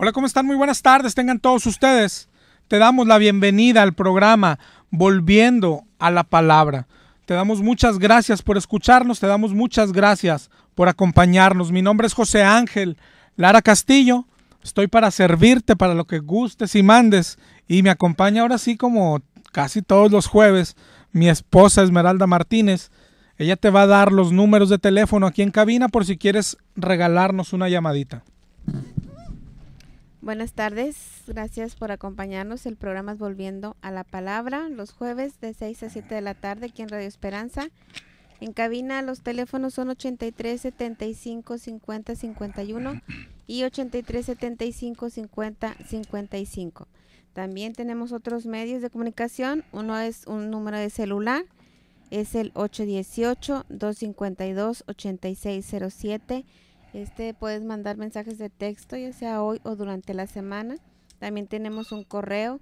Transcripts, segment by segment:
Hola, ¿cómo están? Muy buenas tardes, tengan todos ustedes. Te damos la bienvenida al programa Volviendo a la Palabra. Te damos muchas gracias por escucharnos, te damos muchas gracias por acompañarnos. Mi nombre es José Ángel Lara Castillo. Estoy para servirte para lo que gustes y mandes. Y me acompaña ahora sí, como casi todos los jueves, mi esposa Esmeralda Martínez. Ella te va a dar los números de teléfono aquí en cabina por si quieres regalarnos una llamadita. Buenas tardes, gracias por acompañarnos. El programa es Volviendo a la Palabra, los jueves de 6 a 7 de la tarde aquí en Radio Esperanza. En cabina los teléfonos son 83 75 50 51 y 83 75 50 55. También tenemos otros medios de comunicación. Uno es un número de celular, es el 818-252-8607. Puedes mandar mensajes de texto, ya sea hoy o durante la semana. También tenemos un correo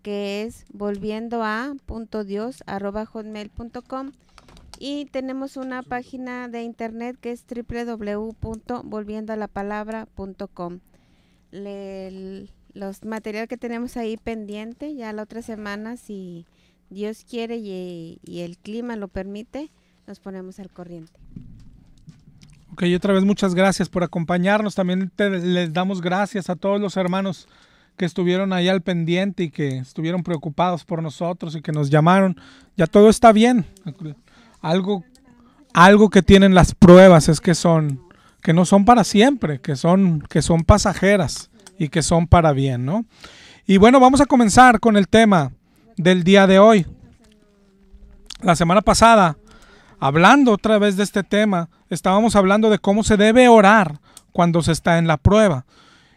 que es volviendoa.dios@hotmail.com y tenemos una página de internet que es www.volviendoalapalabra.com. Los materiales que tenemos ahí pendiente, ya la otra semana, si Dios quiere y el clima lo permite, nos ponemos al corriente. Ok, otra vez muchas gracias por acompañarnos. También les damos gracias a todos los hermanos que estuvieron ahí al pendiente y que estuvieron preocupados por nosotros y que nos llamaron. Ya todo está bien. Algo que tienen las pruebas es que no son para siempre, que son pasajeras y que son para bien, ¿no? Y bueno, vamos a comenzar con el tema del día de hoy. La semana pasada, hablando otra vez de este tema, estábamos hablando de cómo se debe orar cuando se está en la prueba.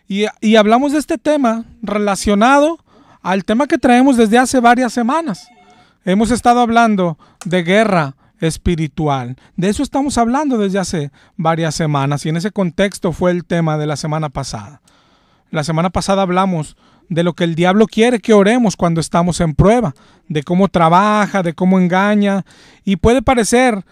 Y hablamos de este tema relacionado al tema que traemos desde hace varias semanas. Hemos estado hablando de guerra espiritual. De eso estamos hablando desde hace varias semanas y en ese contexto fue el tema de la semana pasada. La semana pasada hablamos de lo que el diablo quiere que oremos cuando estamos en prueba, de cómo trabaja, de cómo engaña, y puede parecer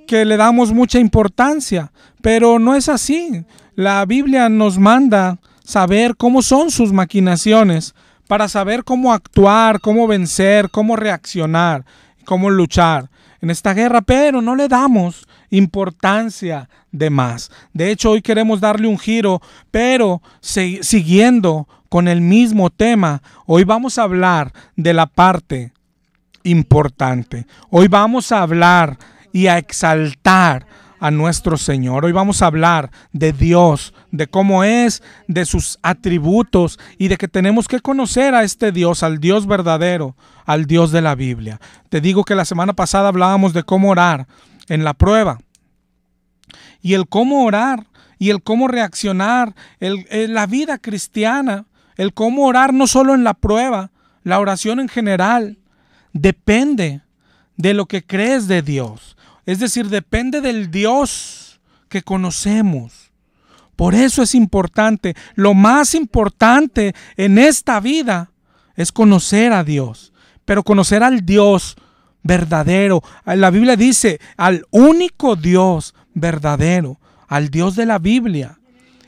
que le damos mucha importancia, pero no es así. La Biblia nos manda saber cómo son sus maquinaciones para saber cómo actuar, cómo vencer, cómo reaccionar, cómo luchar en esta guerra, pero no le damos importancia de más. De hecho, hoy queremos darle un giro, pero siguiendo con el mismo tema. Hoy vamos a hablar de la parte importante. Hoy vamos a hablar y a exaltar a nuestro Señor. Hoy vamos a hablar de Dios, de cómo es, de sus atributos y de que tenemos que conocer a este Dios, al Dios verdadero, al Dios de la Biblia. Te digo que la semana pasada hablábamos de cómo orar en la prueba y el cómo orar y el cómo reaccionar, la vida cristiana, el cómo orar no solo en la prueba, la oración en general depende de lo que crees de Dios. Es decir, depende del Dios que conocemos. Por eso es importante. Lo más importante en esta vida es conocer a Dios, pero conocer al Dios verdadero. La Biblia dice al único Dios verdadero, al Dios de la Biblia.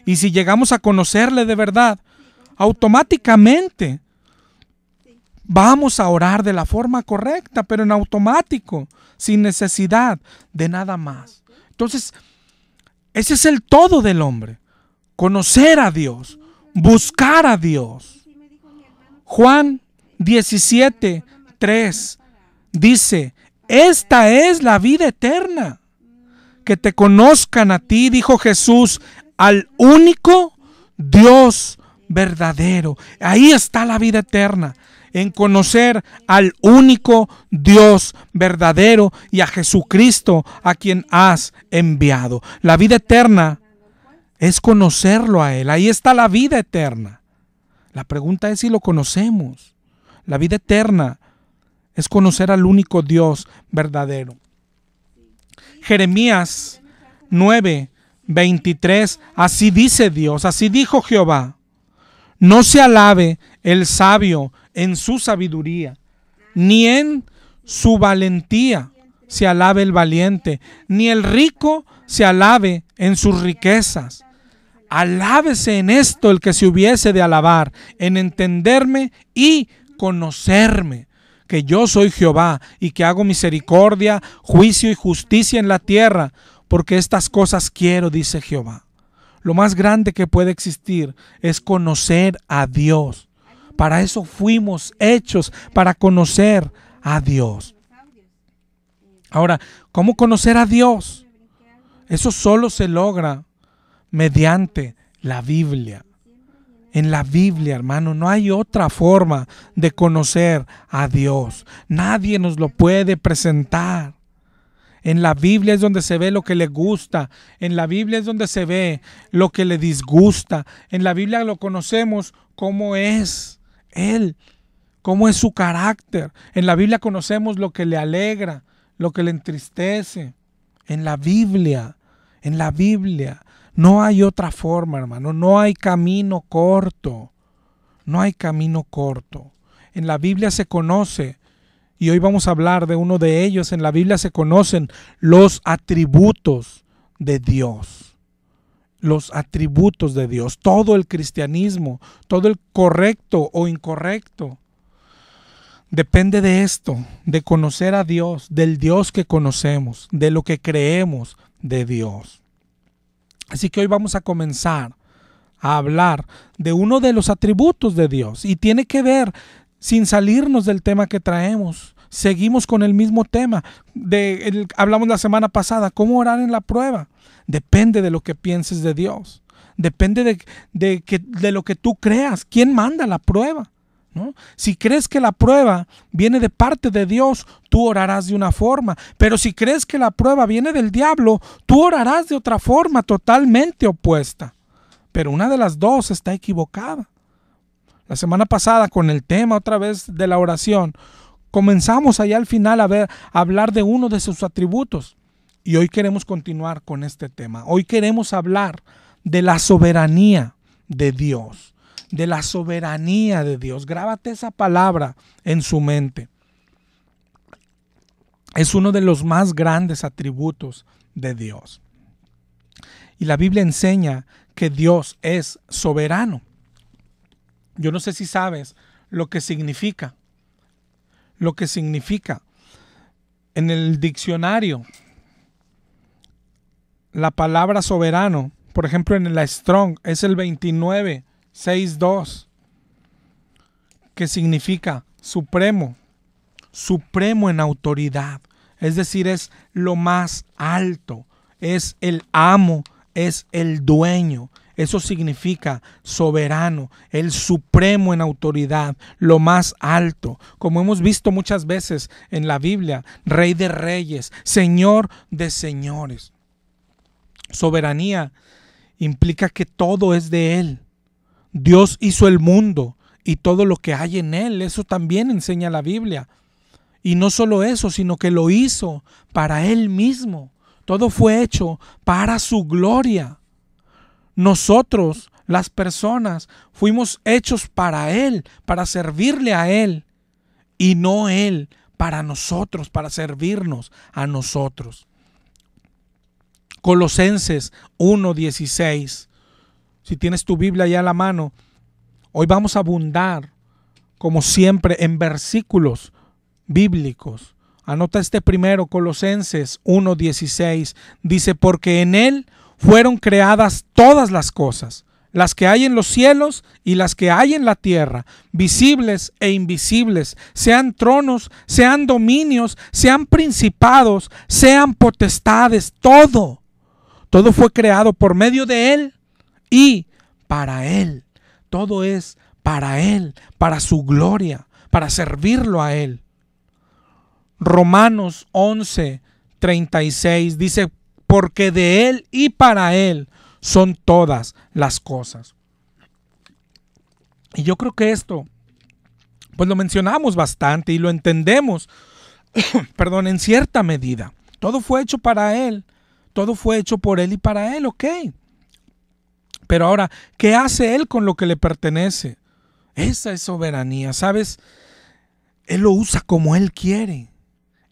Y si llegamos a conocerle de verdad, automáticamente vamos a orar de la forma correcta, pero en automático, sin necesidad de nada más. Entonces, ese es el todo del hombre. Conocer a Dios, buscar a Dios. Juan 17:3 dice, esta es la vida eterna, que te conozcan a ti, dijo Jesús, al único Dios verdadero. Ahí está la vida eterna, en conocer al único Dios verdadero y a Jesucristo a quien has enviado. La vida eterna es conocerlo a Él. Ahí está la vida eterna. La pregunta es si lo conocemos. La vida eterna es conocer al único Dios verdadero. Jeremías 9:23, así dice Dios, así dijo Jehová: no se alabe el sabio en su sabiduría, ni en su valentía se alabe el valiente, ni el rico se alabe en sus riquezas. Alábese en esto el que se hubiese de alabar, en entenderme y conocerme, que yo soy Jehová y que hago misericordia, juicio y justicia en la tierra, porque estas cosas quiero, dice Jehová. Lo más grande que puede existir es conocer a Dios. Para eso fuimos hechos, para conocer a Dios. Ahora, ¿cómo conocer a Dios? Eso solo se logra mediante la Biblia. En la Biblia, hermano, no hay otra forma de conocer a Dios. Nadie nos lo puede presentar. En la Biblia es donde se ve lo que le gusta. En la Biblia es donde se ve lo que le disgusta. En la Biblia lo conocemos cómo es Él, cómo es su carácter. En la Biblia conocemos lo que le alegra, lo que le entristece. En la Biblia. No hay otra forma, hermano. No hay camino corto. No hay camino corto. En la Biblia se conoce, y hoy vamos a hablar de uno de ellos. En la Biblia se conocen los atributos de Dios. Los atributos de Dios. Todo el cristianismo, todo el correcto o incorrecto, depende de esto, de conocer a Dios, del Dios que conocemos, de lo que creemos de Dios. Así que hoy vamos a comenzar a hablar de uno de los atributos de Dios, y tiene que ver, sin salirnos del tema que traemos, seguimos con el mismo tema. Hablamos la semana pasada, ¿cómo orar en la prueba? Depende de lo que pienses de Dios, depende de lo que tú creas. ¿Quién manda la prueba? ¿No? Si crees que la prueba viene de parte de Dios, tú orarás de una forma, pero si crees que la prueba viene del diablo, tú orarás de otra forma totalmente opuesta. Pero una de las dos está equivocada. La semana pasada, con el tema otra vez de la oración, comenzamos allá al final a hablar de uno de sus atributos, y hoy queremos continuar con este tema. Hoy queremos hablar de la soberanía de Dios. De la soberanía de Dios. Grábate esa palabra en su mente. Es uno de los más grandes atributos de Dios. Y la Biblia enseña que Dios es soberano. Yo no sé si sabes lo que significa. Lo que significa. En el diccionario, la palabra soberano, por ejemplo en la Strong, es el 2962, que significa supremo, supremo en autoridad, es decir, es lo más alto, es el amo, es el dueño. Eso significa soberano, el supremo en autoridad, lo más alto. Como hemos visto muchas veces en la Biblia, Rey de reyes, Señor de señores. Soberanía implica que todo es de Él. Dios hizo el mundo y todo lo que hay en él. Eso también enseña la Biblia. Y no solo eso, sino que lo hizo para Él mismo. Todo fue hecho para su gloria. Nosotros, las personas, fuimos hechos para Él, para servirle a Él. Y no Él para nosotros, para servirnos a nosotros. Colosenses 1:16. Si tienes tu Biblia ya a la mano, hoy vamos a abundar, como siempre, en versículos bíblicos. Anota este primero, Colosenses 1:16. Dice, porque en Él fueron creadas todas las cosas, las que hay en los cielos y las que hay en la tierra, visibles e invisibles, sean tronos, sean dominios, sean principados, sean potestades, todo fue creado por medio de Él y para Él. Todo es para Él, para su gloria, para servirlo a Él. Romanos 11:36 dice, porque de Él y para Él son todas las cosas. Y yo creo que esto, pues lo mencionamos bastante y lo entendemos, perdón, en cierta medida. Todo fue hecho para Él, todo fue hecho por Él y para Él, ok. Pero ahora, ¿qué hace Él con lo que le pertenece? Esa es soberanía, ¿sabes? Él lo usa como Él quiere.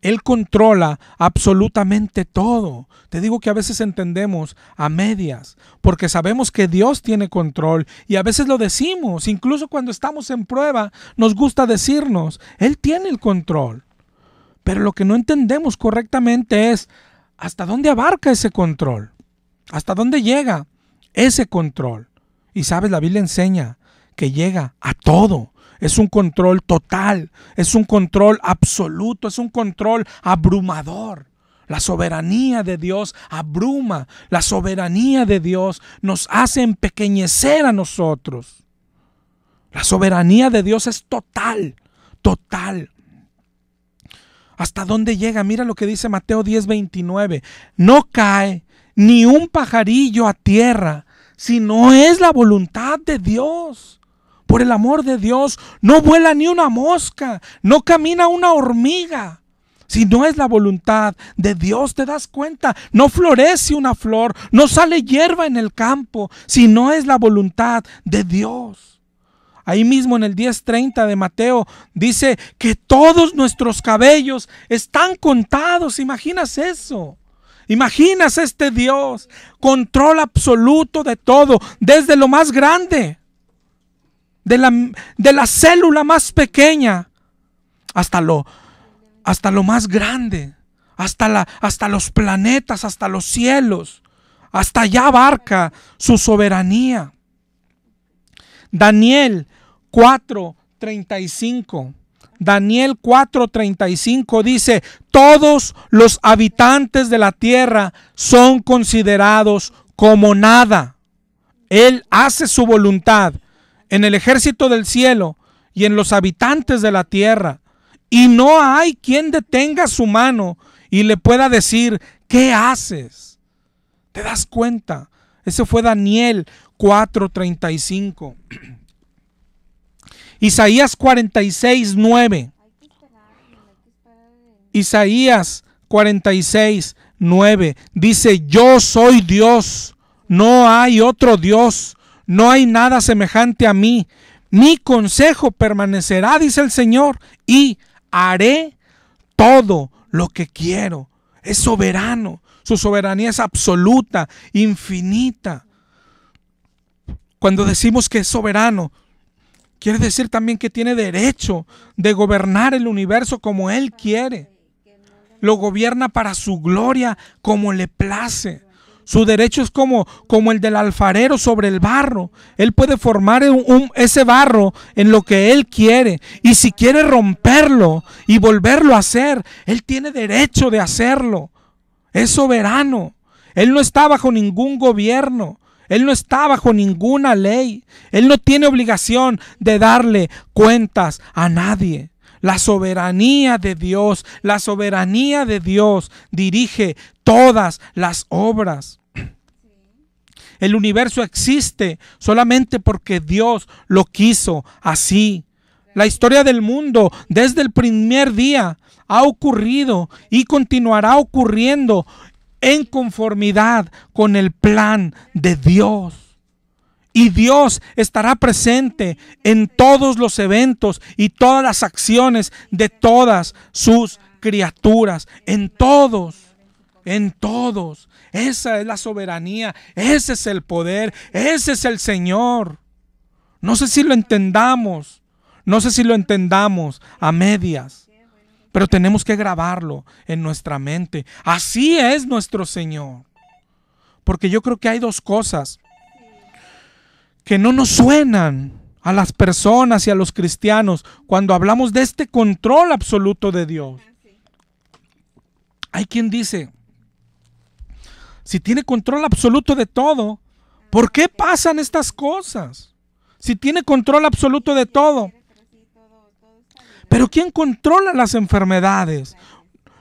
Él controla absolutamente todo. Te digo que a veces entendemos a medias, porque sabemos que Dios tiene control y a veces lo decimos, incluso cuando estamos en prueba, nos gusta decirnos, Él tiene el control. Pero lo que no entendemos correctamente es hasta dónde abarca ese control, hasta dónde llega ese control. Y sabes, la Biblia enseña que llega a todo. Es un control total, es un control absoluto, es un control abrumador. La soberanía de Dios abruma, la soberanía de Dios nos hace empequeñecer a nosotros. La soberanía de Dios es total, total. ¿Hasta dónde llega? Mira lo que dice Mateo 10:29. No cae ni un pajarillo a tierra, si no es la voluntad de Dios. Por el amor de Dios, no vuela ni una mosca, no camina una hormiga. Si no es la voluntad de Dios, ¿te das cuenta? No florece una flor, no sale hierba en el campo, si no es la voluntad de Dios. Ahí mismo en el 10:30 de Mateo dice que todos nuestros cabellos están contados. ¿Imaginas eso? ¿Imaginas este Dios? Control absoluto de todo, desde lo más grande, de la célula más pequeña hasta lo más grande, hasta los planetas, hasta los cielos, hasta allá abarca su soberanía. Daniel 4:35. Daniel 4:35 dice: todos los habitantes de la tierra son considerados como nada. Él hace su voluntad en el ejército del cielo y en los habitantes de la tierra. Y no hay quien detenga su mano y le pueda decir, ¿qué haces? ¿Te das cuenta? Ese fue Daniel 4:35. Isaías 46:9. Isaías 46:9 dice: yo soy Dios, no hay otro Dios, no hay nada semejante a mí. Mi consejo permanecerá, dice el Señor, y haré todo lo que quiero. Es soberano, su soberanía es absoluta, infinita. Cuando decimos que es soberano, quiere decir también que tiene derecho de gobernar el universo como Él quiere. Lo gobierna para su gloria como le place. Su derecho es como el del alfarero sobre el barro. Él puede formar ese barro en lo que Él quiere. Y si quiere romperlo y volverlo a hacer, Él tiene derecho de hacerlo. Es soberano. Él no está bajo ningún gobierno. Él no está bajo ninguna ley. Él no tiene obligación de darle cuentas a nadie. La soberanía de Dios dirige todas las obras. El universo existe solamente porque Dios lo quiso así. La historia del mundo desde el primer día ha ocurrido y continuará ocurriendo en conformidad con el plan de Dios. Y Dios estará presente en todos los eventos y todas las acciones de todas sus criaturas. En todos. Esa es la soberanía. Ese es el poder. Ese es el Señor. No sé si lo entendamos. A medias. Pero tenemos que grabarlo en nuestra mente. Así es nuestro Señor. Porque yo creo que hay dos cosas que no nos suenan a las personas y a los cristianos cuando hablamos de este control absoluto de Dios. Hay quien dice, si tiene control absoluto de todo, ¿por qué pasan estas cosas? Si tiene control absoluto de todo. Pero ¿quién controla las enfermedades?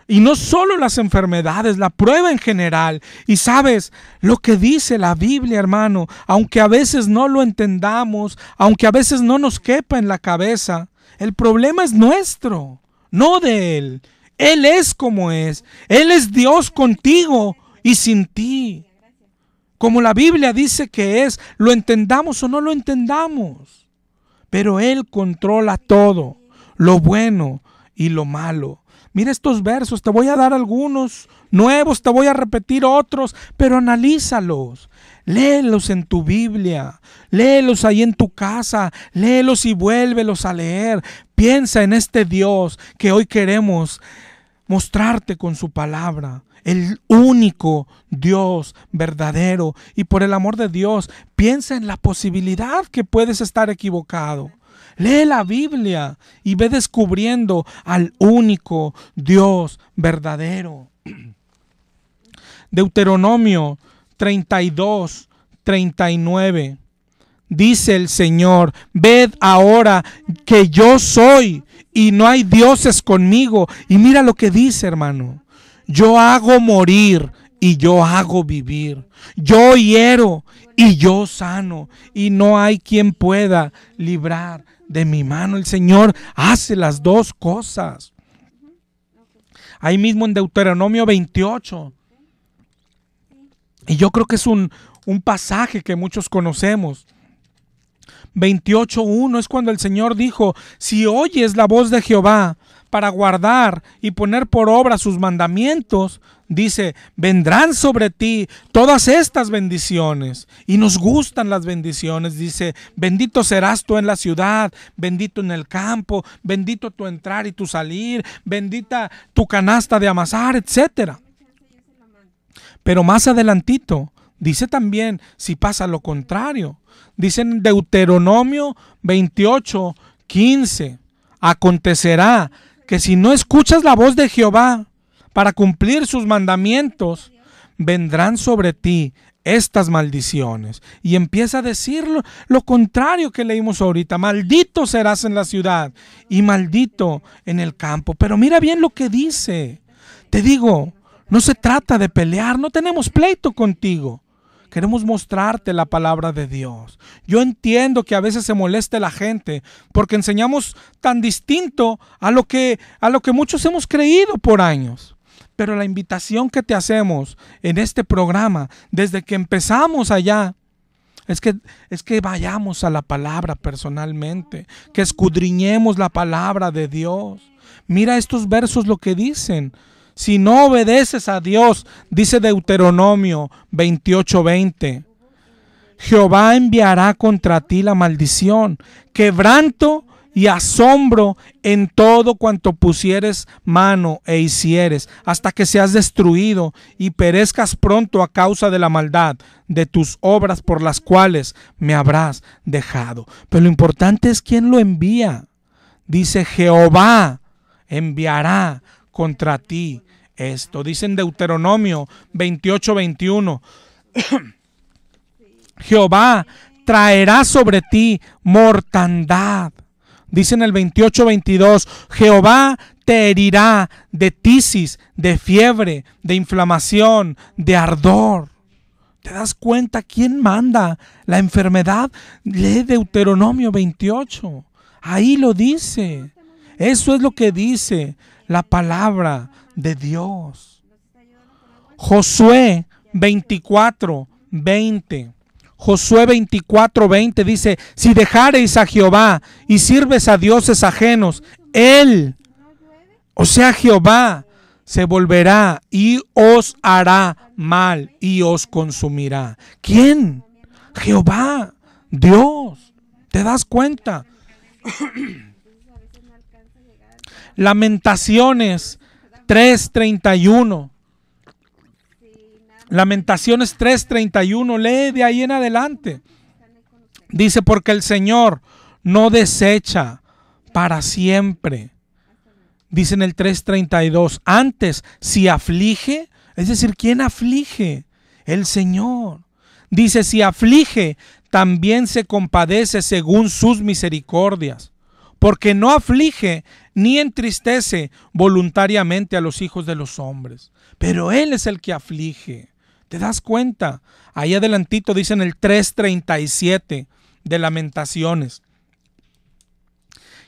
Y no solo las enfermedades, la prueba en general. Y sabes lo que dice la Biblia, hermano, aunque a veces no lo entendamos, aunque a veces no nos quepa en la cabeza, el problema es nuestro, no de Él. Él es como es. Él es Dios contigo y sin ti. Como la Biblia dice que es, lo entendamos o no lo entendamos. Pero Él controla todo, lo bueno y lo malo. Mira estos versos, te voy a dar algunos nuevos, te voy a repetir otros, pero analízalos. Léelos en tu Biblia, léelos ahí en tu casa, léelos y vuélvelos a leer. Piensa en este Dios que hoy queremos mostrarte con su palabra. El único Dios verdadero. Y por el amor de Dios, piensa en la posibilidad que puedes estar equivocado. Lee la Biblia y ve descubriendo al único Dios verdadero. Deuteronomio 32, 39. Dice el Señor: ved ahora que yo soy y no hay dioses conmigo. Y mira lo que dice, hermano. Yo hago morir y yo hago vivir. Yo hiero y yo sano. Y no hay quien pueda librar de mi mano. El Señor hace las dos cosas. Ahí mismo en Deuteronomio 28. Y yo creo que es un pasaje que muchos conocemos. 28:1 es cuando el Señor dijo: si oyes la voz de Jehová para guardar y poner por obra sus mandamientos, dice, vendrán sobre ti todas estas bendiciones. Y nos gustan las bendiciones. Dice: bendito serás tú en la ciudad, bendito en el campo, bendito tu entrar y tu salir, bendita tu canasta de amasar, etcétera. Pero más adelantito dice también si pasa lo contrario. Dice en Deuteronomio 28:15: acontecerá que si no escuchas la voz de Jehová para cumplir sus mandamientos, vendrán sobre ti estas maldiciones. Y empieza a decir lo contrario que leímos ahorita: maldito serás en la ciudad y maldito en el campo. Pero mira bien lo que dice. Te digo, no se trata de pelear, no tenemos pleito contigo. Queremos mostrarte la palabra de Dios. Yo entiendo que a veces se moleste la gente porque enseñamos tan distinto a lo que muchos hemos creído por años. Pero la invitación que te hacemos en este programa, desde que empezamos allá, es que vayamos a la palabra personalmente, que escudriñemos la palabra de Dios. Mira estos versos lo que dicen. Si no obedeces a Dios, dice Deuteronomio 28:20, Jehová enviará contra ti la maldición, quebranto y asombro en todo cuanto pusieres mano e hicieres, hasta que seas destruido y perezcas pronto a causa de la maldad de tus obras por las cuales me habrás dejado. Pero lo importante es quién lo envía. Dice: Jehová enviará contra ti esto. Dice en Deuteronomio 28:21, Jehová traerá sobre ti mortandad. Dice en el 28:22, Jehová te herirá de tisis, de fiebre, de inflamación, de ardor. ¿Te das cuenta quién manda la enfermedad? Lee Deuteronomio 28. Ahí lo dice. Eso es lo que dice la palabra de Dios. Josué 24:20. Josué 24:20 dice: si dejareis a Jehová y sirves a dioses ajenos, Él, o sea Jehová, se volverá y os hará mal y os consumirá. ¿Quién? Jehová, Dios. ¿Te das cuenta? Lamentaciones 3:31. Lamentaciones 3:31. Lee de ahí en adelante. Dice: porque el Señor no desecha para siempre. Dice en el 3:32. Antes, si aflige, es decir, ¿quién aflige? El Señor. Dice: si aflige, también se compadece según sus misericordias. Porque no aflige ni entristece voluntariamente a los hijos de los hombres. Pero Él es el que aflige. ¿Te das cuenta? Ahí adelantito dice en el 3:37 de Lamentaciones: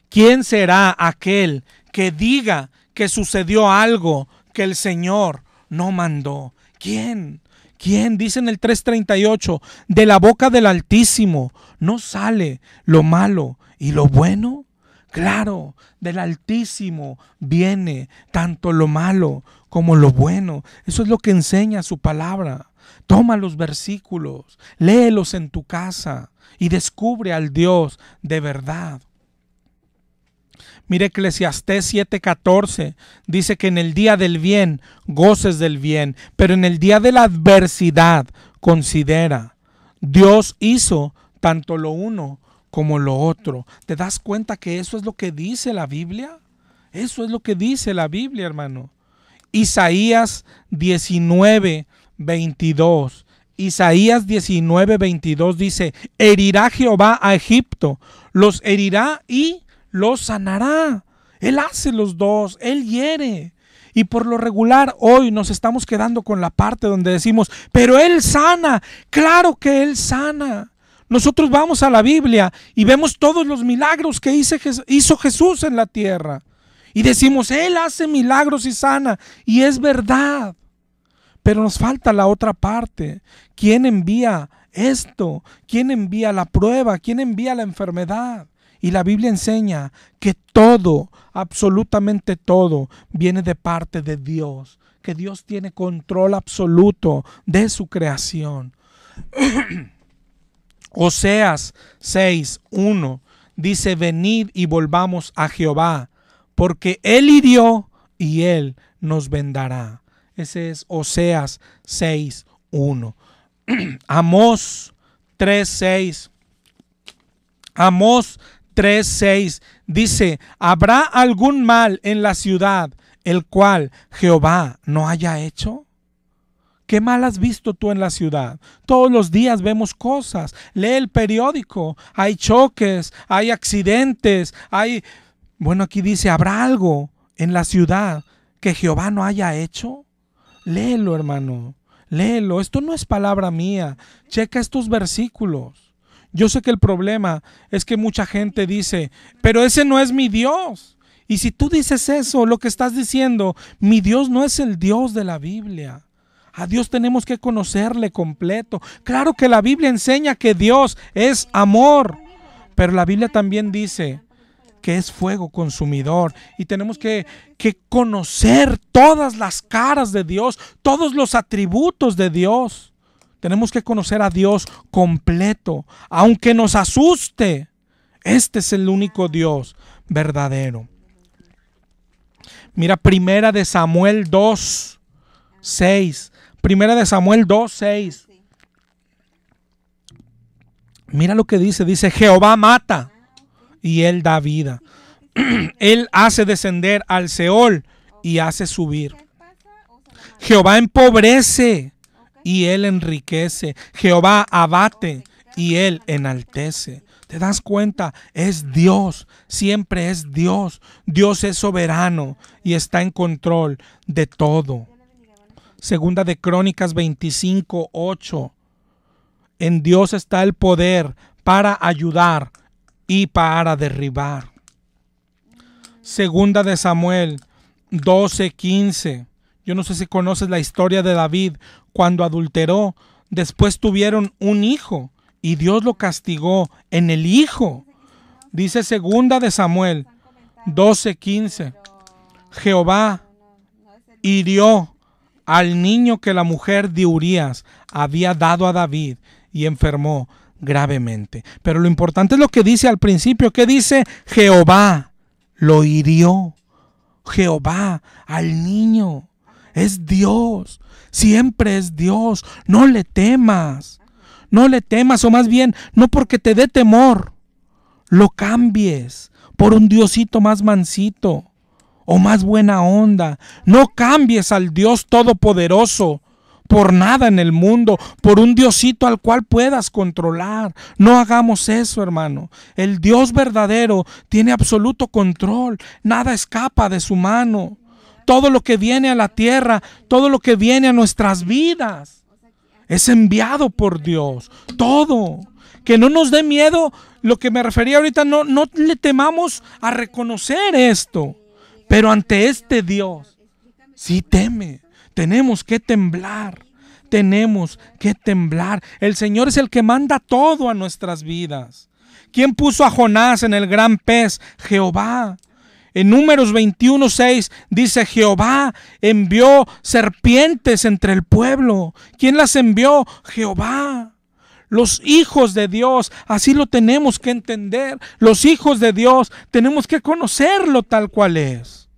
¿quién será aquel que diga que sucedió algo que el Señor no mandó? ¿Quién? ¿Quién? Dice en el 3:38: de la boca del Altísimo no sale lo malo y lo bueno. Claro, del Altísimo viene tanto lo malo como lo bueno. Eso es lo que enseña su palabra. Toma los versículos, léelos en tu casa y descubre al Dios de verdad. Mire, Eclesiastés 7:14 dice que en el día del bien goces del bien, pero en el día de la adversidad considera. Dios hizo tanto lo uno como lo otro. ¿Te das cuenta que eso es lo que dice la Biblia? Eso es lo que dice la Biblia, hermano. Isaías 19:22. Isaías 19:22 dice: herirá Jehová a Egipto, los herirá y los sanará. Él hace los dos, Él hiere. Y por lo regular hoy nos estamos quedando con la parte donde decimos, pero Él sana. Claro que Él sana. Nosotros vamos a la Biblia y vemos todos los milagros que hizo Jesús en la tierra. Y decimos, Él hace milagros y sana. Y es verdad. Pero nos falta la otra parte. ¿Quién envía esto? ¿Quién envía la prueba? ¿Quién envía la enfermedad? Y la Biblia enseña que todo, absolutamente todo, viene de parte de Dios. Que Dios tiene control absoluto de su creación. Oseas 6:1 dice: venid y volvamos a Jehová, porque Él hirió y Él nos vendará. Ese es Oseas 6:1. Amós 3:6. Amós 3:6 dice: ¿habrá algún mal en la ciudad el cual Jehová no haya hecho? ¿Qué mal has visto tú en la ciudad? Todos los días vemos cosas. Lee el periódico. Hay choques, hay accidentes, Bueno, aquí dice, ¿habrá algo en la ciudad que Jehová no haya hecho? Léelo, hermano. Léelo. Esto no es palabra mía. Checa estos versículos. Yo sé que el problema es que mucha gente dice, pero ese no es mi Dios. Y si tú dices eso, lo que estás diciendo, mi Dios no es el Dios de la Biblia. A Dios tenemos que conocerle completo. Claro que la Biblia enseña que Dios es amor, pero la Biblia también dice que es fuego consumidor. Y tenemos que conocer todas las caras de Dios, todos los atributos de Dios. Tenemos que conocer a Dios completo, aunque nos asuste. Este es el único Dios verdadero. Mira, Primera de Samuel 2:6. Primera de Samuel 2:6. Mira lo que dice. Dice, Jehová mata y Él da vida. Él hace descender al Seol y hace subir. Jehová empobrece y Él enriquece. Jehová abate y Él enaltece. ¿Te das cuenta? Es Dios, siempre es Dios. Dios es soberano y está en control de todo. Segunda de Crónicas 25:8. En Dios está el poder para ayudar y para derribar. Segunda de Samuel 12:15. Yo no sé si conoces la historia de David. Cuando adulteró, después tuvieron un hijo y Dios lo castigó en el hijo. Dice Segunda de Samuel 12:15. Jehová hirió al niño que la mujer de Urías había dado a David y enfermó gravemente. Pero lo importante es lo que dice al principio. ¿Qué dice? Jehová lo hirió. Jehová al niño. Es Dios. Siempre es Dios. No le temas. No le temas, o más bien, no porque te dé temor, lo cambies por un Diosito más mansito o más buena onda. No cambies al Dios Todopoderoso por nada en el mundo, por un Diosito al cual puedas controlar. No hagamos eso, hermano. El Dios verdadero tiene absoluto control. Nada escapa de su mano. Todo lo que viene a la tierra, todo lo que viene a nuestras vidas, es enviado por Dios. Todo. Que no nos dé miedo. Lo que me refería ahorita, no le temamos a reconocer esto. Pero ante este Dios, sí teme. Tenemos que temblar. Tenemos que temblar. El Señor es el que manda todo a nuestras vidas. ¿Quién puso a Jonás en el gran pez? Jehová. En Números 21:6 dice: Jehová envió serpientes entre el pueblo. ¿Quién las envió? Jehová. Los hijos de Dios, así lo tenemos que entender. Los hijos de Dios tenemos que conocerlo tal cual es.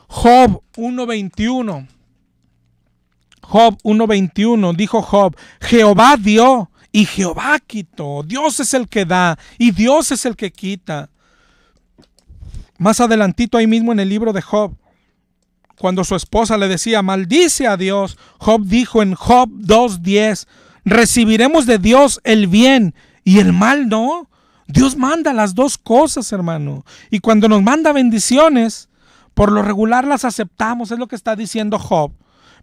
Job 1:21. Job 1:21 dijo Job: Jehová dio y Jehová quitó. Dios es el que da y Dios es el que quita. Más adelantito ahí mismo en el libro de Job, cuando su esposa le decía: maldice a Dios, Job dijo en Job 2:10: recibiremos de Dios el bien y el mal no. Dios manda las dos cosas, hermano. Y cuando nos manda bendiciones, por lo regular las aceptamos, es lo que está diciendo Job.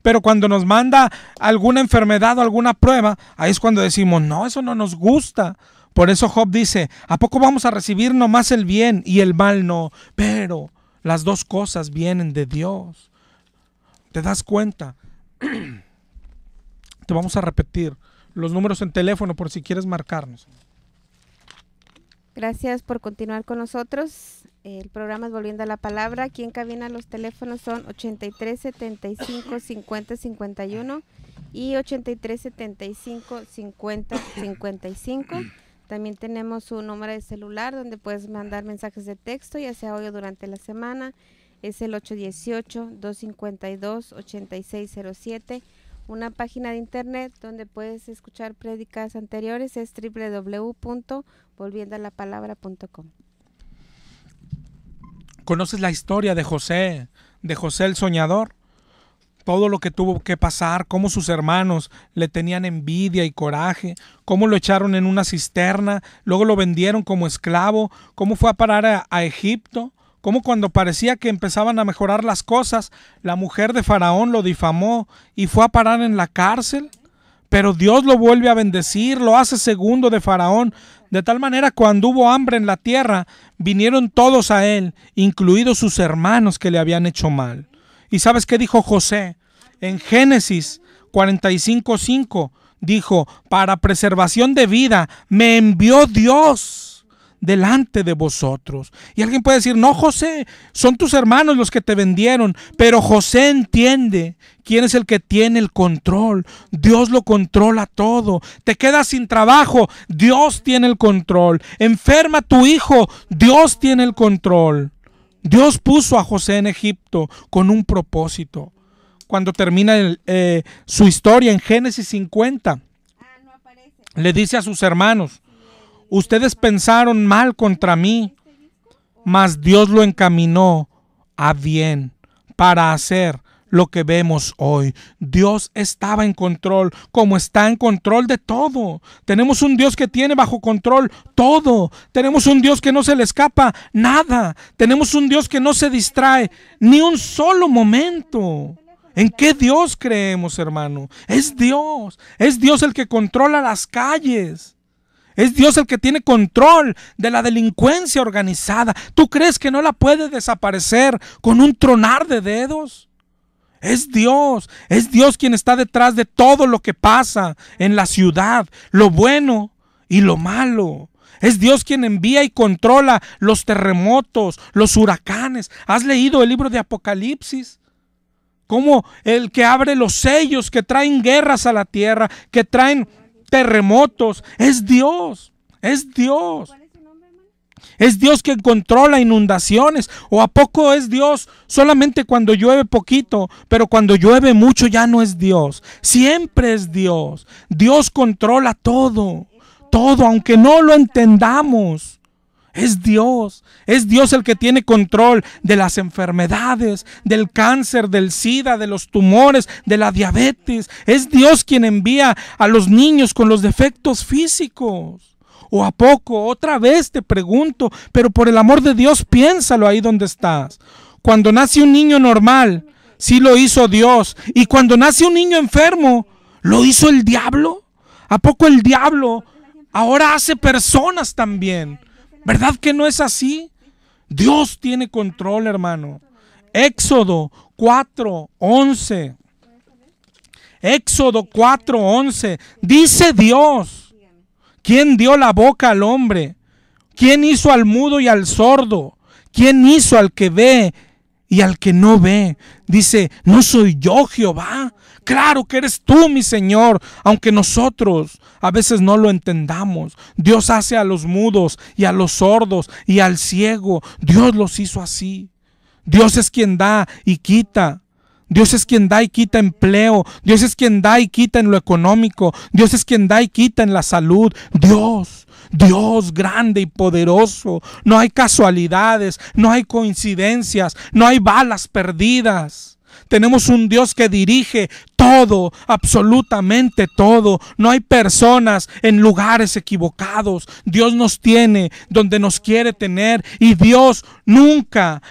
Pero cuando nos manda alguna enfermedad o alguna prueba, ahí es cuando decimos: no, eso no nos gusta. Por eso Job dice: ¿a poco vamos a recibir nomás el bien y el mal no? Pero las dos cosas vienen de Dios. ¿Te das cuenta? Te vamos a repetir los números en teléfono por si quieres marcarnos. Gracias por continuar con nosotros. El programa es Volviendo a la Palabra. Aquí en cabina los teléfonos son 83 75 50 51 y 83 75 50 55. También tenemos un número de celular donde puedes mandar mensajes de texto, ya sea hoy o durante la semana. Es el 818-252-8607. Una página de internet donde puedes escuchar prédicas anteriores es www.volviendoalapalabra.com. ¿Conoces la historia de José el soñador? Todo lo que tuvo que pasar, cómo sus hermanos le tenían envidia y coraje, cómo lo echaron en una cisterna, luego lo vendieron como esclavo, cómo fue a parar a Egipto, cómo cuando parecía que empezaban a mejorar las cosas, la mujer de Faraón lo difamó y fue a parar en la cárcel. Pero Dios lo vuelve a bendecir, lo hace segundo de Faraón, de tal manera cuando hubo hambre en la tierra, vinieron todos a él, incluidos sus hermanos que le habían hecho mal. ¿Y sabes qué dijo José? En Génesis 45:5 dijo: para preservación de vida me envió Dios delante de vosotros. Y alguien puede decir: no, José, son tus hermanos los que te vendieron. Pero José entiende quién es el que tiene el control. Dios lo controla todo. Te quedas sin trabajo, Dios tiene el control. Enferma tu hijo, Dios tiene el control. Dios puso a José en Egipto con un propósito. Cuando termina su historia en Génesis 50, le dice a sus hermanos: ustedes pensaron mal contra mí, mas Dios lo encaminó a bien para hacer lo que vemos hoy. Dios estaba en control, como está en control de todo. Tenemos un Dios que tiene bajo control todo. Tenemos un Dios que no se le escapa nada. Tenemos un Dios que no se distrae ni un solo momento. ¿En qué Dios creemos, hermano? Es Dios el que controla las calles. Es Dios el que tiene control de la delincuencia organizada. ¿Tú crees que no la puede desaparecer con un tronar de dedos? Es Dios quien está detrás de todo lo que pasa en la ciudad, lo bueno y lo malo. Es Dios quien envía y controla los terremotos, los huracanes. ¿Has leído el libro de Apocalipsis? Como el que abre los sellos que traen guerras a la tierra, que traen terremotos. Es Dios. Es Dios quien controla inundaciones. ¿O a poco es Dios solamente cuando llueve poquito, pero cuando llueve mucho ya no es Dios? Siempre es Dios. Dios controla todo, aunque no lo entendamos. Es Dios el que tiene control de las enfermedades, del cáncer, del SIDA, de los tumores, de la diabetes. Es Dios quien envía a los niños con los defectos físicos. ¿O a poco? Otra vez te pregunto, pero por el amor de Dios piénsalo ahí donde estás. Cuando nace un niño normal, sí lo hizo Dios. Y cuando nace un niño enfermo, ¿lo hizo el diablo? ¿A poco el diablo ahora hace personas también? ¿Verdad que no es así? Dios tiene control, hermano. Éxodo 4:11. Éxodo 4:11. Dice Dios ¿Quién dio la boca al hombre? ¿Quién hizo al mudo y al sordo? ¿Quién hizo al que ve y al que no ve? Dice, ¿no soy yo Jehová? Claro que eres tú, mi Señor, aunque nosotros a veces no lo entendamos. Dios hace a los mudos y a los sordos y al ciego. Dios los hizo así. Dios es quien da y quita. Dios es quien da y quita empleo. Dios es quien da y quita en lo económico. Dios es quien da y quita en la salud. Dios grande y poderoso. No hay casualidades, no hay coincidencias, no hay balas perdidas. Tenemos un Dios que dirige todo, absolutamente todo. No hay personas en lugares equivocados. Dios nos tiene donde nos quiere tener y Dios nunca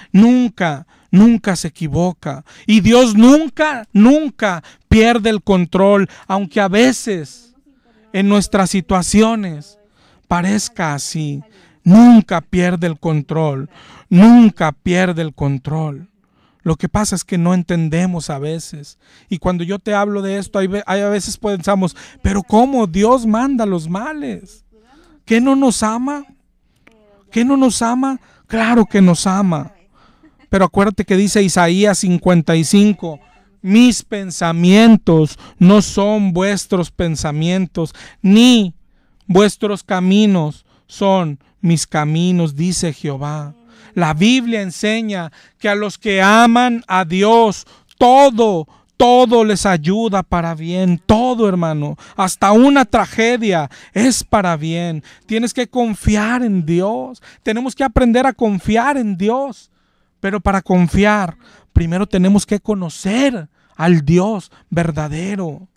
se equivoca. Y Dios nunca pierde el control, aunque a veces en nuestras situaciones parezca así. Nunca pierde el control, nunca pierde el control. Lo que pasa es que no entendemos a veces. Y cuando yo te hablo de esto, hay a veces pensamos, pero ¿cómo Dios manda los males? ¿Qué no nos ama? ¿Qué no nos ama? Claro que nos ama. Pero acuérdate que dice Isaías 55, mis pensamientos no son vuestros pensamientos, ni vuestros caminos son mis caminos, dice Jehová. La Biblia enseña que a los que aman a Dios, todo les ayuda para bien. Todo, hermano, hasta una tragedia es para bien. Tienes que confiar en Dios. Tenemos que aprender a confiar en Dios. Pero para confiar, primero tenemos que conocer al Dios verdadero.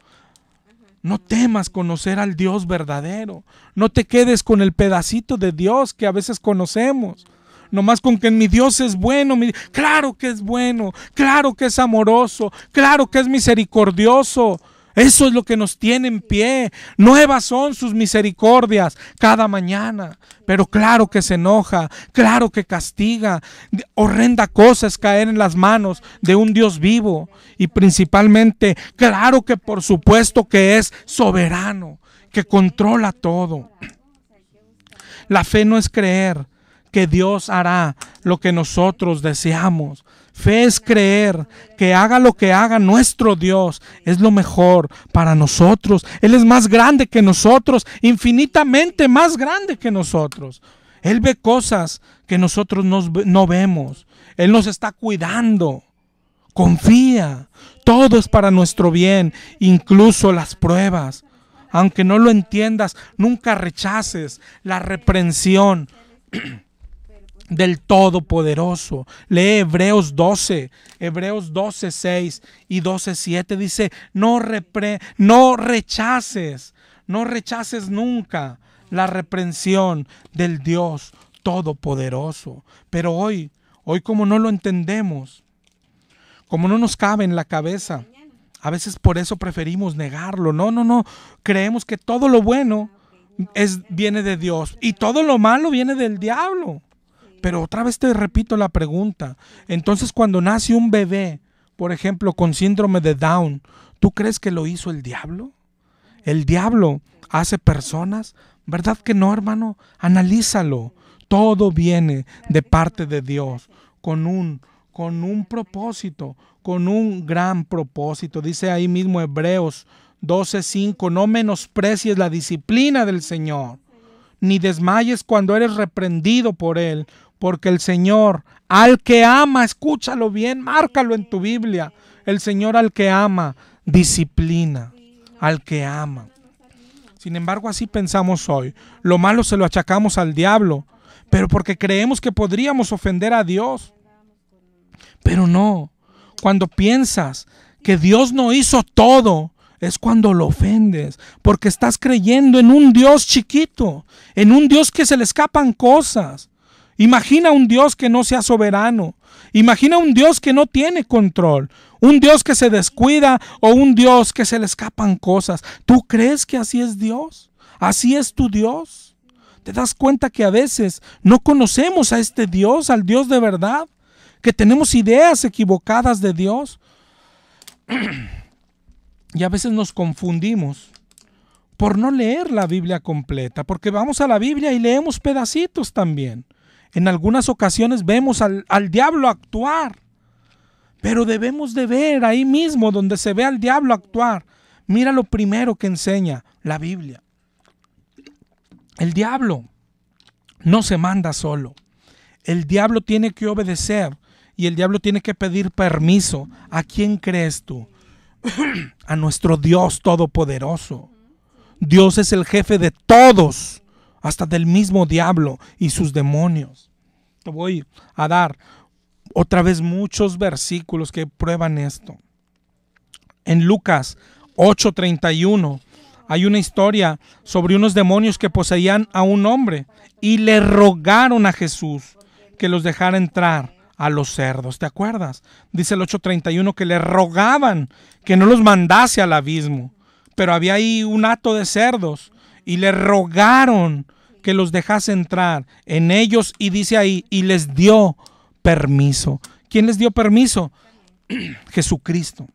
No temas conocer al Dios verdadero. No te quedes con el pedacito de Dios que a veces conocemos. Nomás con que mi Dios es bueno. Claro que es bueno, claro que es amoroso, claro que es misericordioso. Eso es lo que nos tiene en pie. Nuevas son sus misericordias cada mañana. Pero claro que se enoja, claro que castiga. Horrenda cosa es caer en las manos de un Dios vivo. Y principalmente, claro que por supuesto que es soberano, que controla todo. La fe no es creer que Dios hará lo que nosotros deseamos. Fe es creer que haga lo que haga nuestro Dios, es lo mejor para nosotros. Él es más grande que nosotros, infinitamente más grande que nosotros. Él ve cosas que nosotros no vemos. Él nos está cuidando. Confía, todo es para nuestro bien, incluso las pruebas. Aunque no lo entiendas, nunca rechaces la reprensión del Todopoderoso. Lee Hebreos 12, 6 y 12, 7. Dice, no rechaces nunca la reprensión del Dios Todopoderoso. Pero hoy como no lo entendemos, como no nos cabe en la cabeza, a veces por eso preferimos negarlo. No, creemos que todo lo bueno viene de Dios y todo lo malo viene del diablo. Pero otra vez te repito la pregunta. Entonces, cuando nace un bebé, por ejemplo, con síndrome de Down, ¿tú crees que lo hizo el diablo? ¿El diablo hace personas? ¿Verdad que no, hermano? Analízalo. Todo viene de parte de Dios, con un propósito, con un gran propósito. Dice ahí mismo Hebreos 12:5, no menosprecies la disciplina del Señor, ni desmayes cuando eres reprendido por Él, porque el Señor al que ama, escúchalo bien, márcalo en tu Biblia, el Señor al que ama, disciplina, al que ama. Sin embargo, así pensamos hoy. Lo malo se lo achacamos al diablo, pero porque creemos que podríamos ofender a Dios. Pero no, cuando piensas que Dios no hizo todo, es cuando lo ofendes, porque estás creyendo en un Dios chiquito, en un Dios que se le escapan cosas. Imagina un Dios que no sea soberano. Imagina un Dios que no tiene control. Un Dios que se descuida o un Dios que se le escapan cosas. ¿Tú crees que así es Dios? ¿Así es tu Dios? ¿Te das cuenta que a veces no conocemos a este Dios, al Dios de verdad? Que tenemos ideas equivocadas de Dios. Y a veces nos confundimos por no leer la Biblia completa, porque vamos a la Biblia y leemos pedacitos también. En algunas ocasiones vemos al diablo actuar, pero debemos de ver ahí mismo donde se ve al diablo actuar. Mira lo primero que enseña la Biblia. El diablo no se manda solo. El diablo tiene que obedecer y el diablo tiene que pedir permiso. ¿A quién crees tú? A nuestro Dios Todopoderoso. Dios es el jefe de todos, hasta del mismo diablo y sus demonios. Te voy a dar otra vez muchos versículos que prueban esto. En Lucas 8:31 hay una historia sobre unos demonios que poseían a un hombre y le rogaron a Jesús que los dejara entrar a los cerdos. ¿Te acuerdas? Dice el 8:31 que le rogaban que no los mandase al abismo, pero había ahí un hato de cerdos y le rogaron que los dejase entrar en ellos, y dice ahí, y les dio permiso. ¿Quién les dio permiso? Jesucristo.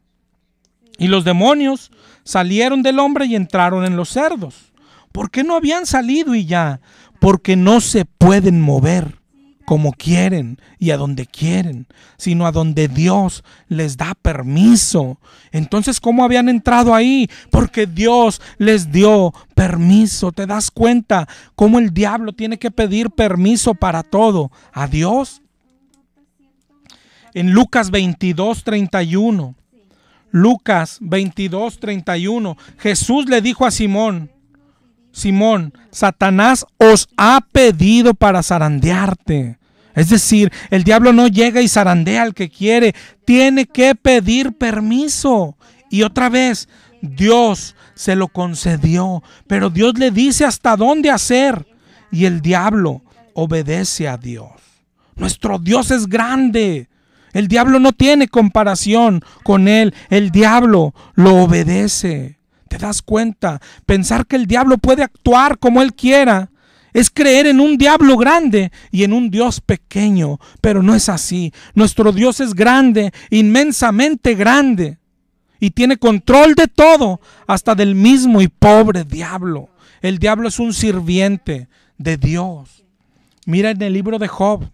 Y los demonios salieron del hombre y entraron en los cerdos. ¿Por qué no habían salido y ya? Porque no se pueden mover como quieren y a donde quieren, sino a donde Dios les da permiso. Entonces, ¿cómo habían entrado ahí? Porque Dios les dio permiso. ¿Te das cuenta cómo el diablo tiene que pedir permiso para todo a Dios? En Lucas 22:31, Lucas 22:31, Jesús le dijo a Simón: Simón, Satanás os ha pedido para zarandearte. Es decir, el diablo no llega y zarandea al que quiere, tiene que pedir permiso. Y otra vez, Dios se lo concedió, pero Dios le dice hasta dónde hacer, y el diablo obedece a Dios. Nuestro Dios es grande. El diablo no tiene comparación con él. El diablo lo obedece. ¿Te das cuenta? Pensar que el diablo puede actuar como él quiera es creer en un diablo grande y en un Dios pequeño, pero no es así. Nuestro Dios es grande, inmensamente grande, y tiene control de todo, hasta del mismo y pobre diablo. El diablo es un sirviente de Dios. Mira en el libro de Job.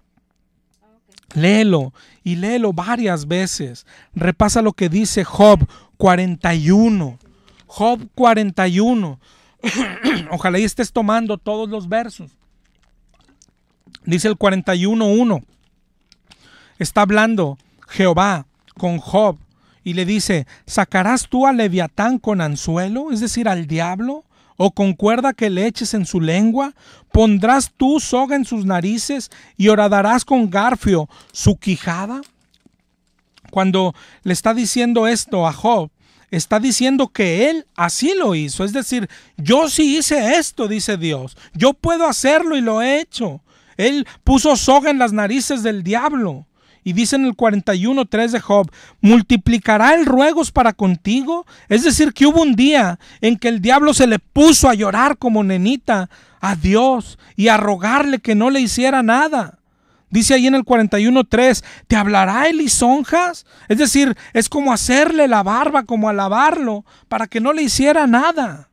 Léelo y léelo varias veces. Repasa lo que dice Job 41. Job 41. Ojalá y estés tomando todos los versos. Dice el 41:1. Está hablando Jehová con Job y le dice: ¿sacarás tú al Leviatán con anzuelo? Es decir, al diablo. ¿O con cuerda que le eches en su lengua? ¿Pondrás tú soga en sus narices y horadarás con garfio su quijada? Cuando le está diciendo esto a Job, está diciendo que él así lo hizo. Es decir, yo sí hice esto, dice Dios. Yo puedo hacerlo y lo he hecho. Él puso soga en las narices del diablo. Y dice en el 41:3 de Job: ¿multiplicará el ruegos para contigo? Es decir, que hubo un día en que el diablo se le puso a llorar como nenita a Dios y a rogarle que no le hiciera nada. Dice ahí en el 41:3, ¿te hablará él lisonjas? Es decir, es como hacerle la barba, como alabarlo, para que no le hiciera nada.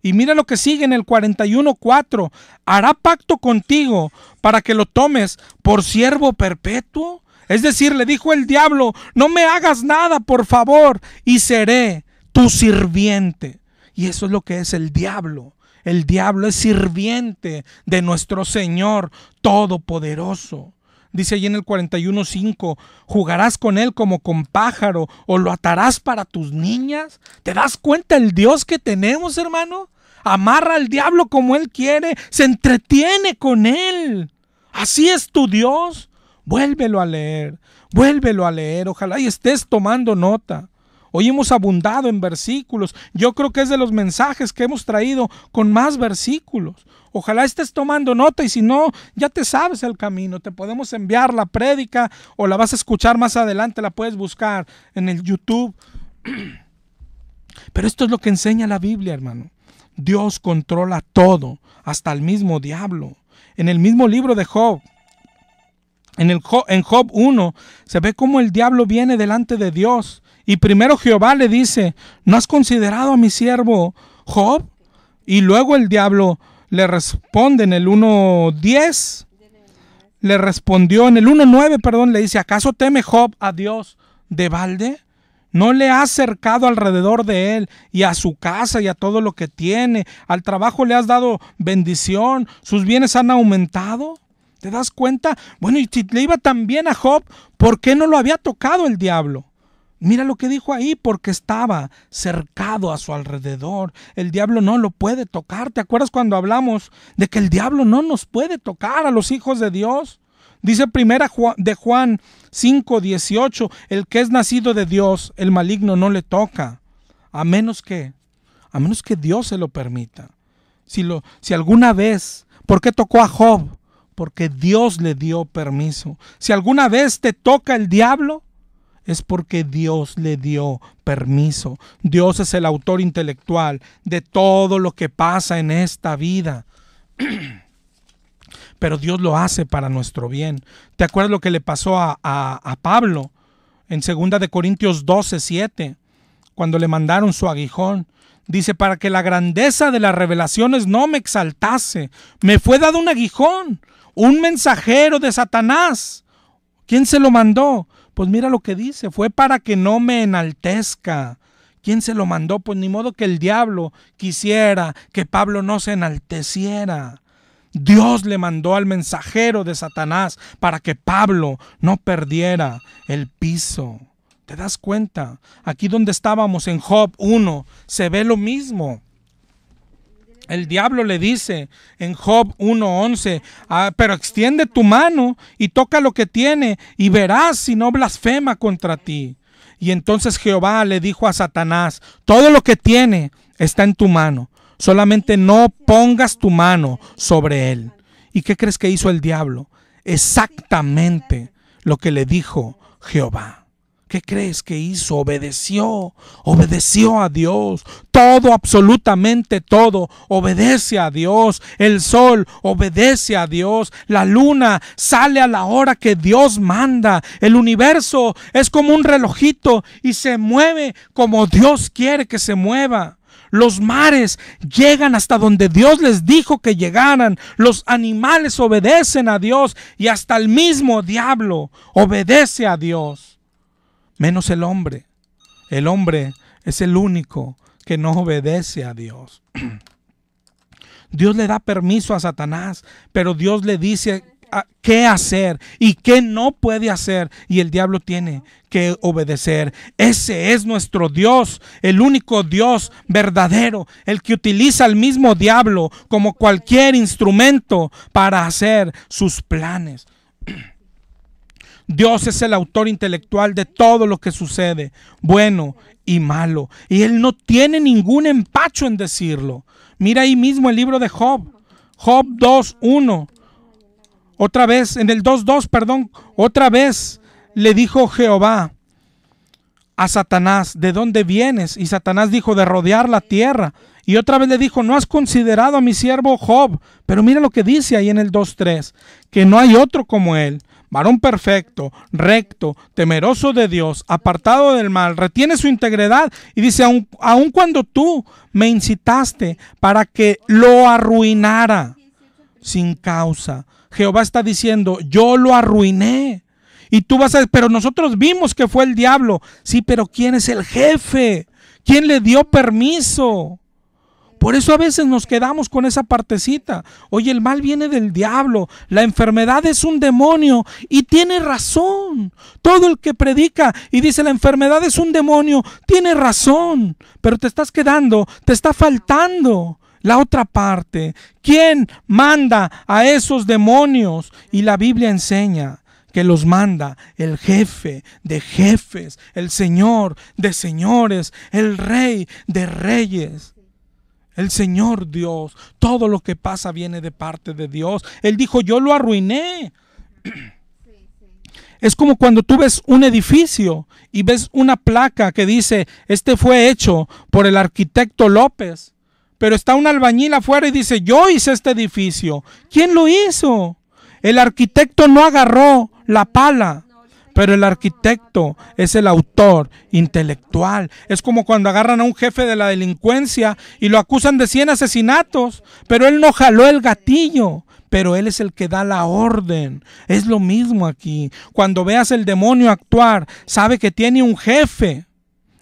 Y mira lo que sigue en el 41:4, ¿hará pacto contigo para que lo tomes por siervo perpetuo? Es decir, le dijo el diablo: no me hagas nada, por favor, y seré tu sirviente. Y eso es lo que es el diablo. El diablo es sirviente de nuestro Señor Todopoderoso. Dice allí en el 41:5, ¿jugarás con él como con pájaro o lo atarás para tus niñas? ¿Te das cuenta el Dios que tenemos, hermano? Amarra al diablo como él quiere, se entretiene con él. Así es tu Dios. Vuélvelo a leer, ojalá y estés tomando nota. Hoy hemos abundado en versículos. Yo creo que es de los mensajes que hemos traído con más versículos. Ojalá estés tomando nota, y si no, ya te sabes el camino. Te podemos enviar la prédica o la vas a escuchar más adelante, la puedes buscar en el YouTube. Pero esto es lo que enseña la Biblia, hermano. Dios controla todo, hasta el mismo diablo. En el mismo libro de Job, en Job 1, se ve cómo el diablo viene delante de Dios. Y primero Jehová le dice: ¿no has considerado a mi siervo Job? Y luego el diablo le responde en el 1:10, le respondió en el 1:9, perdón, le dice: ¿acaso teme Job a Dios de balde? ¿No le has cercado alrededor de él y a su casa y a todo lo que tiene? Al trabajo le has dado bendición, sus bienes han aumentado. ¿Te das cuenta? Bueno, y si le iba tan bien a Job, ¿por qué no lo había tocado el diablo? Mira lo que dijo ahí: porque estaba cercado a su alrededor. El diablo no lo puede tocar. ¿Te acuerdas cuando hablamos de que el diablo no nos puede tocar a los hijos de Dios? Dice primera de Juan 5:18, el que es nacido de Dios, el maligno no le toca, a menos que Dios se lo permita. Si alguna vez, ¿por qué tocó a Job? Porque Dios le dio permiso. Si alguna vez te toca el diablo, es porque Dios le dio permiso. Dios es el autor intelectual de todo lo que pasa en esta vida. Pero Dios lo hace para nuestro bien. ¿Te acuerdas lo que le pasó a Pablo en 2 Corintios 12:7? Cuando le mandaron su aguijón. Dice: para que la grandeza de las revelaciones no me exaltase, me fue dado un aguijón, un mensajero de Satanás. ¿Quién se lo mandó? Pues mira lo que dice: fue para que no me enaltezca. ¿Quién se lo mandó? Pues ni modo que el diablo quisiera que Pablo no se enalteciera. Dios le mandó al mensajero de Satanás para que Pablo no perdiera el piso. ¿Te das cuenta? Aquí donde estábamos en Job 1 se ve lo mismo. El diablo le dice en Job 1:11: pero extiende tu mano y toca lo que tiene y verás si no blasfema contra ti. Y entonces Jehová le dijo a Satanás: todo lo que tiene está en tu mano, solamente no pongas tu mano sobre él. ¿Y qué crees que hizo el diablo? Exactamente lo que le dijo Jehová. ¿Qué crees que hizo? Obedeció a Dios. Todo, absolutamente todo, obedece a Dios. El sol obedece a Dios. La luna sale a la hora que Dios manda. El universo es como un relojito y se mueve como Dios quiere que se mueva. Los mares llegan hasta donde Dios les dijo que llegaran. Los animales obedecen a Dios y hasta el mismo diablo obedece a Dios. Menos el hombre. El hombre es el único que no obedece a Dios. Dios le da permiso a Satanás, pero Dios le dice qué hacer y qué no puede hacer, y el diablo tiene que obedecer. Ese es nuestro Dios, el único Dios verdadero, el que utiliza al mismo diablo como cualquier instrumento para hacer sus planes. Dios es el autor intelectual de todo lo que sucede, bueno y malo, y Él no tiene ningún empacho en decirlo. Mira ahí mismo el libro de Job, Job 2:1. Otra vez, en el 2:2, perdón, otra vez le dijo Jehová a Satanás: ¿de dónde vienes? Y Satanás dijo: de rodear la tierra. Y otra vez le dijo: ¿no has considerado a mi siervo Job? Pero mira lo que dice ahí en el 2:3, que no hay otro como él, varón perfecto, recto, temeroso de Dios, apartado del mal, retiene su integridad. Y dice: aun cuando tú me incitaste para que lo arruinara sin causa. Jehová está diciendo: yo lo arruiné. Y tú vas a decir: pero nosotros vimos que fue el diablo. Sí, pero ¿quién es el jefe? ¿Quién le dio permiso? Por eso a veces nos quedamos con esa partecita. Oye, el mal viene del diablo, la enfermedad es un demonio, y tiene razón. Todo el que predica y dice la enfermedad es un demonio, tiene razón. Pero te estás quedando, te está faltando la otra parte. ¿Quién manda a esos demonios? Y la Biblia enseña que los manda el jefe de jefes, el Señor de señores, el Rey de reyes. El Señor Dios. Todo lo que pasa viene de parte de Dios. Él dijo: yo lo arruiné. Es como cuando tú ves un edificio y ves una placa que dice: este fue hecho por el arquitecto López. Pero está un albañil afuera y dice: yo hice este edificio. ¿Quién lo hizo? El arquitecto no agarró la pala, pero el arquitecto es el autor intelectual. Es como cuando agarran a un jefe de la delincuencia y lo acusan de 100 asesinatos, pero él no jaló el gatillo, pero él es el que da la orden. Es lo mismo aquí. Cuando veas el demonio actuar, sabe que tiene un jefe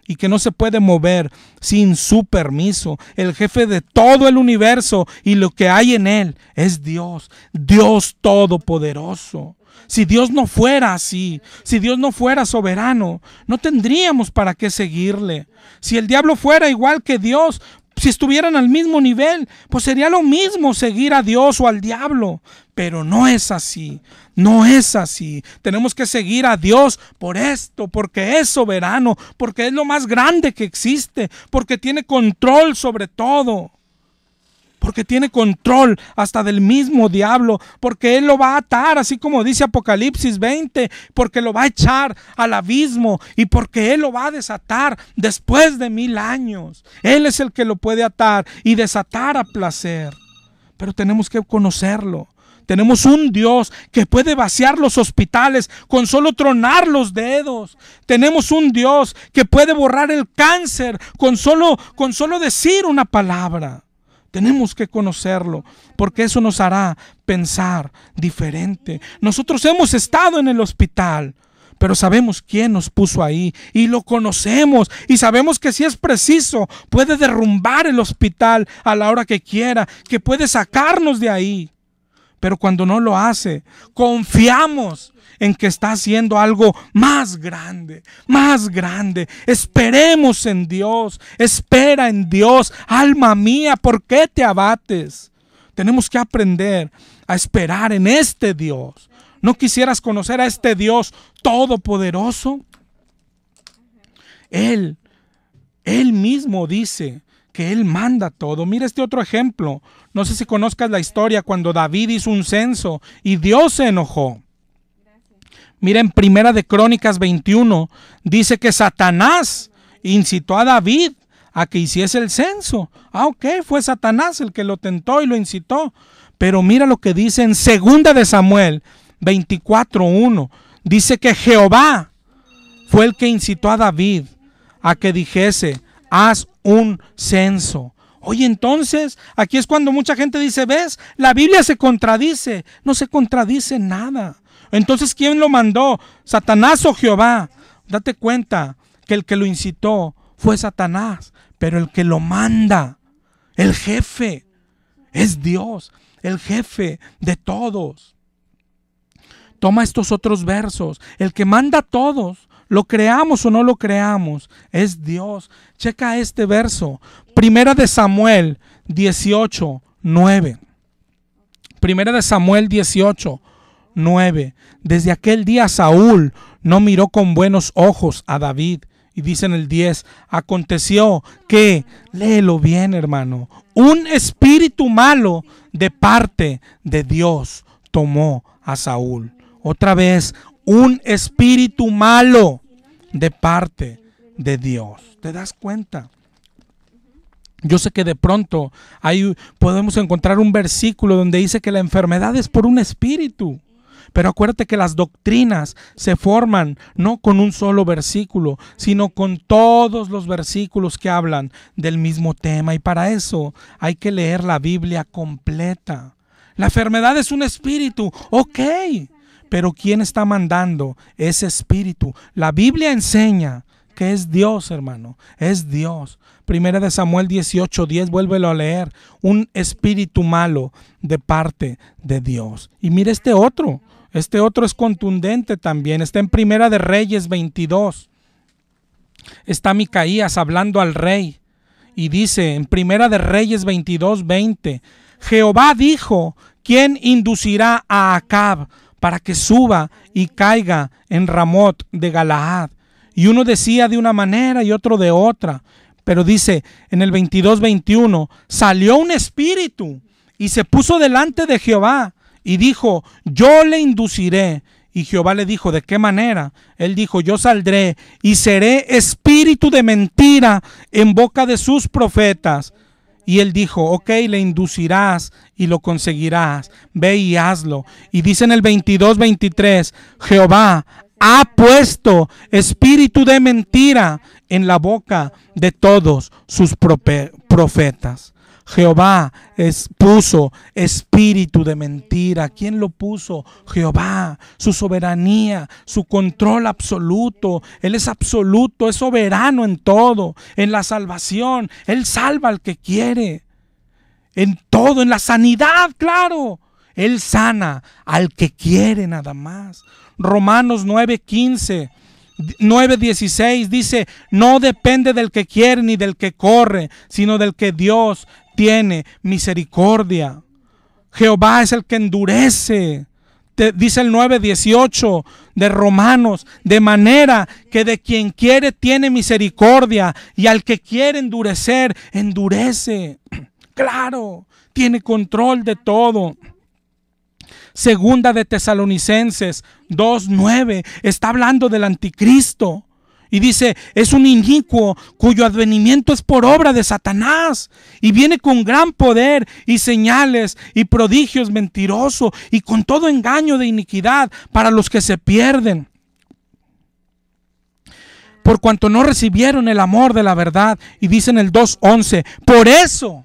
y que no se puede mover sin su permiso. El jefe de todo el universo y lo que hay en él es Dios, Dios todopoderoso. Si Dios no fuera así, si Dios no fuera soberano, no tendríamos para qué seguirle. Si el diablo fuera igual que Dios, si estuvieran al mismo nivel, pues sería lo mismo seguir a Dios o al diablo. Pero no es así, no es así. Tenemos que seguir a Dios por esto, porque es soberano, porque es lo más grande que existe, porque tiene control sobre todo. Porque tiene control hasta del mismo diablo, porque Él lo va a atar, así como dice Apocalipsis 20, porque lo va a echar al abismo y porque Él lo va a desatar después de 1000 años. Él es el que lo puede atar y desatar a placer. Pero tenemos que conocerlo. Tenemos un Dios que puede vaciar los hospitales con solo tronar los dedos. Tenemos un Dios que puede borrar el cáncer con solo decir una palabra. Tenemos que conocerlo, porque eso nos hará pensar diferente. Nosotros hemos estado en el hospital, pero sabemos quién nos puso ahí y lo conocemos y sabemos que si es preciso puede derrumbar el hospital a la hora que quiera, que puede sacarnos de ahí. Pero cuando no lo hace, confiamos en que está haciendo algo más grande, más grande. Esperemos en Dios, espera en Dios. Alma mía, ¿por qué te abates? Tenemos que aprender a esperar en este Dios. ¿No quisieras conocer a este Dios todopoderoso? Él mismo dice que Él manda todo. Mira este otro ejemplo. No sé si conozcas la historia cuando David hizo un censo y Dios se enojó. Mira en Primera de Crónicas 21, dice que Satanás incitó a David a que hiciese el censo. Ok, fue Satanás el que lo tentó y lo incitó. Pero mira lo que dice en Segunda de Samuel 24:1. Dice que Jehová fue el que incitó a David a que dijese: haz un censo. Oye, entonces, aquí es cuando mucha gente dice: ¿ves? La Biblia se contradice. No se contradice nada. Entonces, ¿quién lo mandó? ¿Satanás o Jehová? Date cuenta que el que lo incitó fue Satanás, pero el que lo manda, el jefe, es Dios, el jefe de todos. Toma estos otros versos. El que manda a todos, lo creamos o no lo creamos, es Dios. Checa este verso. Primera de Samuel 18:9. Primera de Samuel 18:9. Desde aquel día Saúl no miró con buenos ojos a David. Y dice en el 10, aconteció que, léelo bien hermano, un espíritu malo de parte de Dios tomó a Saúl. Otra vez, un espíritu malo de parte de Dios. ¿Te das cuenta? Yo sé que de pronto ahí podemos encontrar un versículo donde dice que la enfermedad es por un espíritu. Pero acuérdate que las doctrinas se forman no con un solo versículo, sino con todos los versículos que hablan del mismo tema. Y para eso hay que leer la Biblia completa. La enfermedad es un espíritu, ok. Pero ¿quién está mandando ese espíritu? La Biblia enseña que es Dios, hermano, es Dios. Primera de Samuel 18:10, vuélvelo a leer. Un espíritu malo de parte de Dios. Y mira este otro es contundente también. Está en Primera de Reyes 22. Está Micaías hablando al rey. Y dice en Primera de Reyes 22:20, Jehová dijo: ¿quién inducirá a Acab para que suba y caiga en Ramot de Galaad? Y uno decía de una manera y otro de otra. Pero dice en el 22:21, salió un espíritu y se puso delante de Jehová y dijo: yo le induciré. Y Jehová le dijo: ¿de qué manera? Él dijo: yo saldré y seré espíritu de mentira en boca de sus profetas. Y él dijo: ok, le inducirás y lo conseguirás, ve y hazlo. Y dice en el 22:23, Jehová ha puesto espíritu de mentira en la boca de todos sus profetas. Jehová puso espíritu de mentira. ¿Quién lo puso? Jehová. Su soberanía, su control absoluto. Él es absoluto, es soberano en todo. En la salvación, Él salva al que quiere. En todo, en la sanidad, claro. Él sana al que quiere nada más. Romanos 9:15. 9:16 dice: no depende del que quiere ni del que corre, sino del que Dios tiene misericordia. Jehová es el que endurece. Dice el 9:18 de Romanos: de manera que de quien quiere tiene misericordia, y al que quiere endurecer, endurece. Claro, tiene control de todo. Segunda de Tesalonicenses 2:9 está hablando del anticristo y dice: es un inicuo cuyo advenimiento es por obra de Satanás, y viene con gran poder y señales y prodigios mentiroso, y con todo engaño de iniquidad para los que se pierden, por cuanto no recibieron el amor de la verdad. Y dice en el 2:11: por eso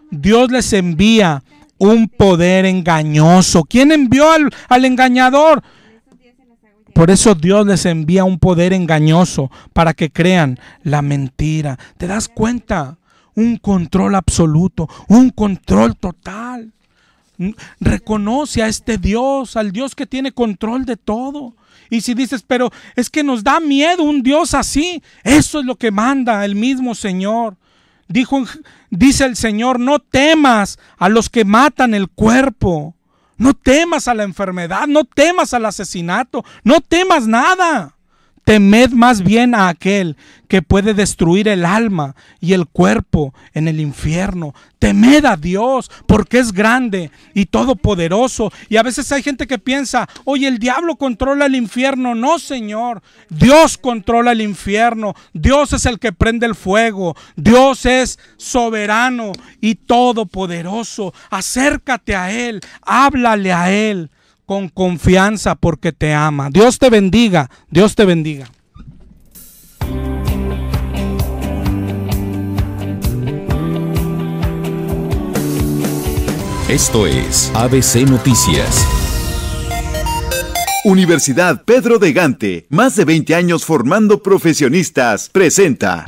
Dios les envía un poder engañoso. ¿Quién envió al engañador? Por eso Dios les envía un poder engañoso para que crean la mentira. ¿Te das cuenta? Un control absoluto, un control total. Reconoce a este Dios, al Dios que tiene control de todo. Y si dices: pero es que nos da miedo un Dios así, eso es lo que manda el mismo Señor. Dice el Señor: no temas a los que matan el cuerpo, no temas a la enfermedad, no temas al asesinato, no temas nada. Temed más bien a aquel que puede destruir el alma y el cuerpo en el infierno. Temed a Dios, porque es grande y todopoderoso. Y a veces hay gente que piensa: oye, el diablo controla el infierno. No, Señor, Dios controla el infierno. Dios es el que prende el fuego. Dios es soberano y todopoderoso. Acércate a Él, háblale a Él con confianza, porque te ama. Dios te bendiga, Dios te bendiga. Esto es ABC Noticias. Universidad Pedro de Gante, más de 20 años formando profesionistas, presenta